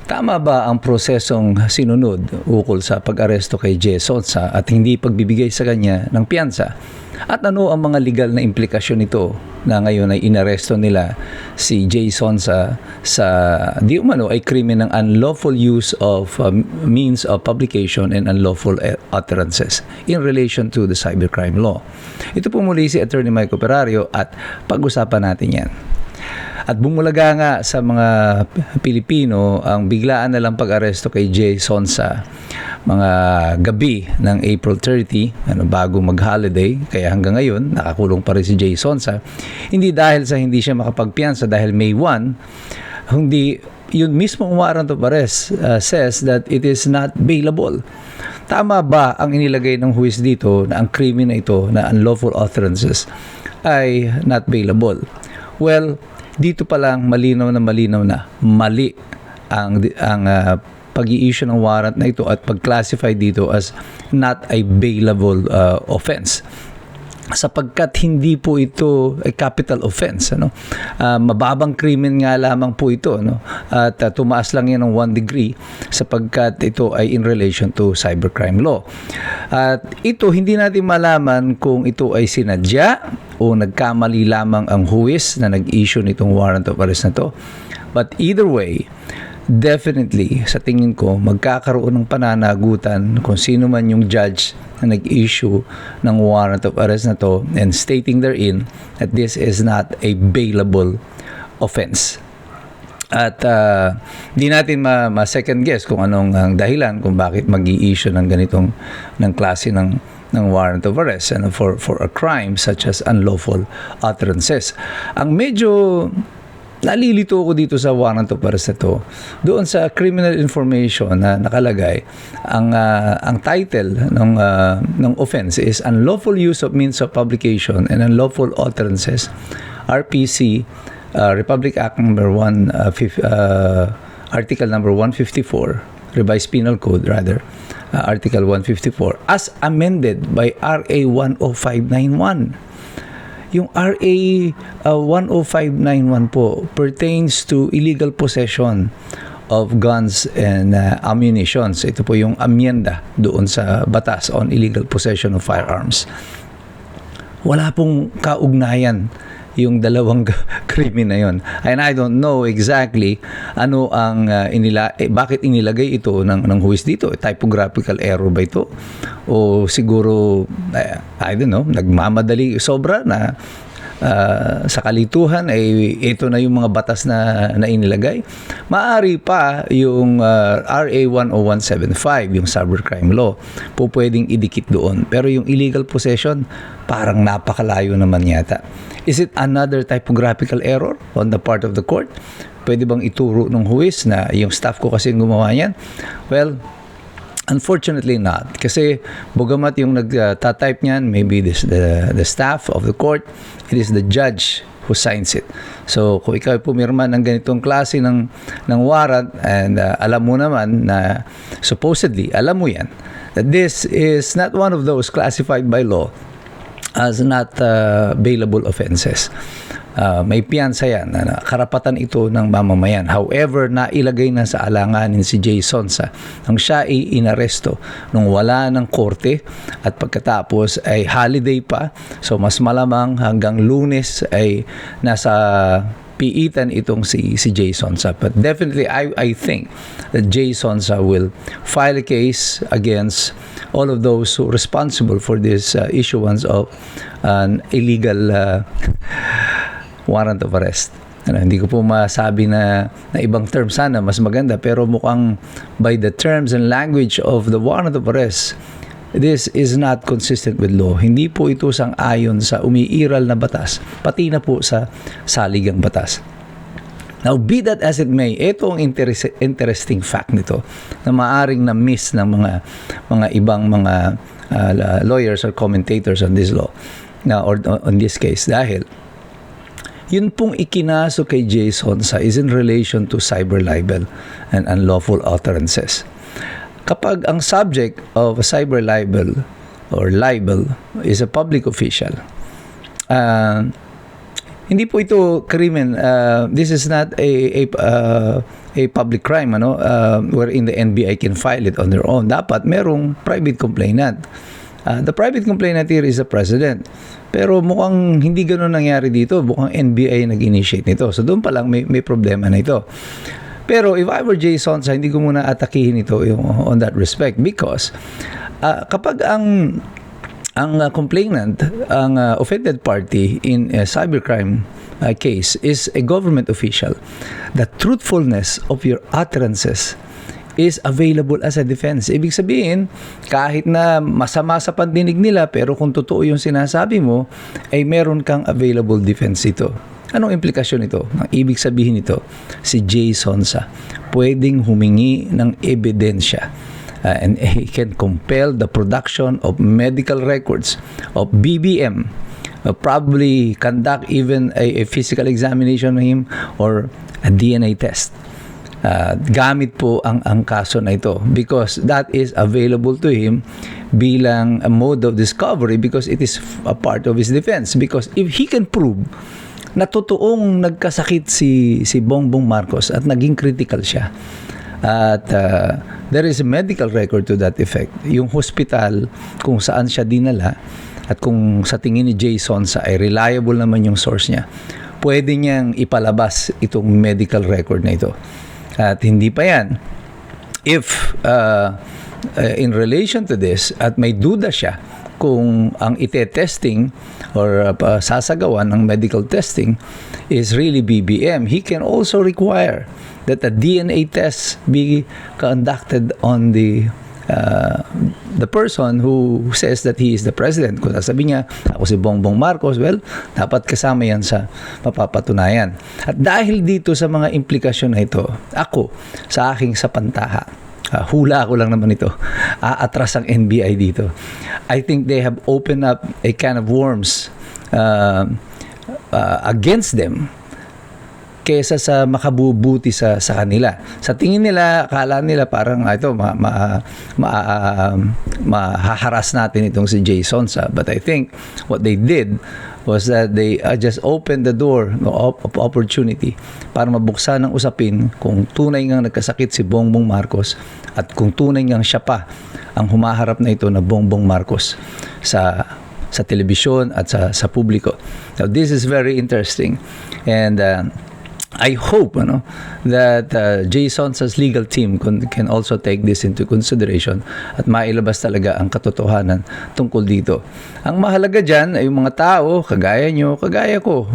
Tama ba ang prosesong sinunod ukol sa pag-aresto kay Jay Sonsa at hindi pagbibigay sa kanya ng piyansa? At ano ang mga legal na implikasyon nito na ngayon ay inaresto nila si Jay Sonsa sa di umano ay krimen ng unlawful use of means of publication and unlawful utterances in relation to the cybercrime law. Ito po muli si Attorney Mike Operario at pag-usapan natin yan. At bumulaga nga sa mga Pilipino ang biglaan na lang pag-aresto kay Jay Sonsa mga gabi ng April 30, bago mag-holiday, kaya hanggang ngayon nakakulong pa rin si Jay Sonsa. Hindi dahil sa hindi siya makapagpiyansa dahil May 1, hindi yun mismong warrant of arrest says that it is not bailable. Tama ba ang inilagay ng huwis dito na ang krimen na ito na unlawful utterances ay not bailable? Well, dito pa lang malinaw na mali ang pag-i-issue ng warrant na ito at pag-classify dito as not a bailable offense. Sapagkat hindi po ito a capital offense, mababang krimen nga lamang po ito, at tumaas lang yan ng 1 degree sapagkat ito ay in relation to cybercrime law. At ito hindi natin malaman kung ito ay sinadya o nagkamali lamang ang huwis na nag-issue nitong warrant of arrest na to. But either way, definitely sa tingin ko magkakaroon ng pananagutan kung sino man yung judge na nag-issue ng warrant of arrest na to and stating therein that this is not a bailable offense. At di natin ma-second guess kung anong ang dahilan kung bakit mag-i-issue ng ganitong ng klase ng warrant of arrest for a crime such as unlawful utterances. Ang medyo nalilito ko dito sa warrant of arrest na to, doon sa criminal information na nakalagay, ang title ng offense is unlawful use of means of publication and unlawful utterances, RPC, Republic Act number 1, Article number 154, Revised Penal Code rather, Article 154, as amended by RA 10591. Yung RA 10591 po pertains to illegal possession of guns and ammunitions. Ito po yung amyenda doon sa batas on illegal possession of firearms. Wala pong kaugnayan yung dalawang krimen na yon. And I don't know exactly ano ang bakit inilagay ito ng huwis dito. Typographical error ba ito? O siguro, I don't know, nagmamadali sobra na sa kalituhan ay ito na yung mga batas na inilagay. Maari pa yung RA 10175, yung cybercrime law, po pwedeng idikit doon. Pero yung illegal possession, parang napakalayo naman yata. Is it another typographical error on the part of the court? Pwede bang ituro ng huwis na yung staff ko kasi gumawa yan? Well, unfortunately not. Kasi bugamat yung nagtatype niyan, maybe the staff of the court, it is the judge who signs it. So, kung ikaw pumirma ng ganitong klase ng warrant and alam mo naman na supposedly, alam mo yan, that this is not one of those classified by law as not bailable offenses. May piyansa yan. Karapatan ito ng mamamayan. However, nailagay na sa alanganin si Jay Sonsa nang siya ay inaresto nung wala ng korte at pagkatapos ay holiday pa. So, mas malamang hanggang Lunes ay nasa piitan itong si Jay Sonsa. But definitely, I think that Jay Sonsa will file a case against all of those who are responsible for this issuance of an illegal warrant of arrest. Hindi ko po masabi na ibang term sana, mas maganda, pero mukhang by the terms and language of the warrant of arrest, this is not consistent with law. Hindi po ito sang-ayon sa umiiral na batas, pati na po sa saligang batas. Now, be that as it may, ito ang interesting fact nito na maaring na-miss ng mga ibang mga lawyers or commentators on this law, or on this case, dahil yun pong ikinaso kay Jay Sonsa is in relation to cyber libel and unlawful utterances. Kapag ang subject of a cyber libel or libel is a public official, hindi po ito krimen. This is not a a public crime, wherein the NBI can file it on their own. Dapat merong private complainant. The private complainant here is the president. Pero mukhang hindi gano'n nangyari dito. Mukhang NBI nag-initiate nito. So doon pa lang may problema na ito. Pero if I were Jay Sonsa, hindi ko muna atakihin ito on that respect, because kapag ang complainant, ang offended party in a cybercrime case is a government official, the truthfulness of your utterances is available as a defense. Ibig sabihin, kahit na masama sa pandinig nila, pero kung totoo yung sinasabi mo, ay meron kang available defense ito. Anong implikasyon ito? Ang ibig sabihin nito, si Jay Sonsa pwedeng humingi ng ebidensya. And he can compel the production of medical records of BBM, probably conduct even a physical examination of him or a DNA test. Gamit po ang kaso na ito, because that is available to him bilang a mode of discovery, because it is a part of his defense. Because if he can prove na totoong nagkasakit si Bongbong Marcos at naging critical siya, at there is a medical record to that effect, yung hospital kung saan siya dinala, at kung sa tingin ni Jay Sonsa ay reliable naman yung source niya, pwede niyang ipalabas itong medical record na ito. At hindi pa yan, if in relation to this, at may duda siya kung ang ite-testing or sasagawan ng medical testing is really BBM, he can also require that a DNA test be conducted on the person who says that he is the president. Kung sasabihin niya, ako si Bongbong Marcos, well, dapat kasama yan sa mapapatunayan. At dahil dito sa mga implikasyon na ito, ako, sa aking sapantaha, hula ko lang naman ito, aatras ang NBI dito. I think they have opened up a can of worms against them, kesa sa makabubuti sa kanila. Sa tingin nila, akala nila parang ito, mahaharas natin itong si Jay Sonsa. But I think what they did was that they just opened the door of opportunity para mabuksan ng usapin kung tunay ngang nagkasakit si Bongbong Marcos, at kung tunay ngang siya pa ang humaharap na ito na Bongbong Marcos sa telebisyon at sa publiko. Now, this is very interesting, and I hope that Jay Sonsa's legal team can also take this into consideration at mailabas talaga ang katotohanan tungkol dito. Ang mahalaga dyan ay yung mga tao, kagaya nyo, kagaya ko,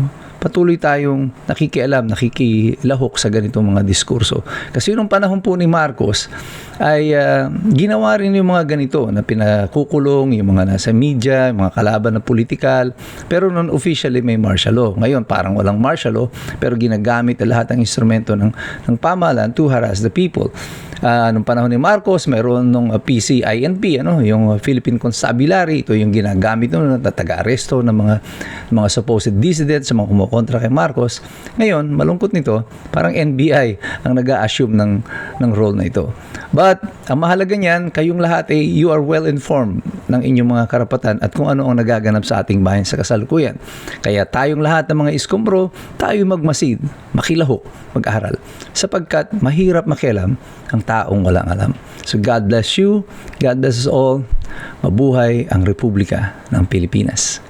patuloy tayong nakikialam, nakikilahok sa ganitong mga diskurso. Kasi nung panahon po ni Marcos ay ginawa rin yung mga ganito na pinakukulong yung mga nasa media, yung mga kalaban na politikal, pero non officially may martial law. Ngayon parang walang martial law, pero ginagamit lahat ng instrumento ng pamahalaan to harass the people. Nung panahon ni Marcos, mayroon nung PCINP, yung Philippine Constabulary, ito yung ginagamit nung taga-aresto ng mga supposed dissidents, sa mga kumukontra kay Marcos. Ngayon, malungkot nito, parang NBI ang nag-a-assume ng role na ito. But, ang mahalaga niyan, kayong lahat you are well informed ng inyong mga karapatan at kung ano ang nagaganap sa ating bayan sa kasalukuyan. Kaya tayong lahat ng mga iskombro, tayo magmasid, makilahok, mag-aral. Sapagkat mahirap makialam ang taong walang alam. So God bless you, God bless us all. Mabuhay ang Republika ng Pilipinas.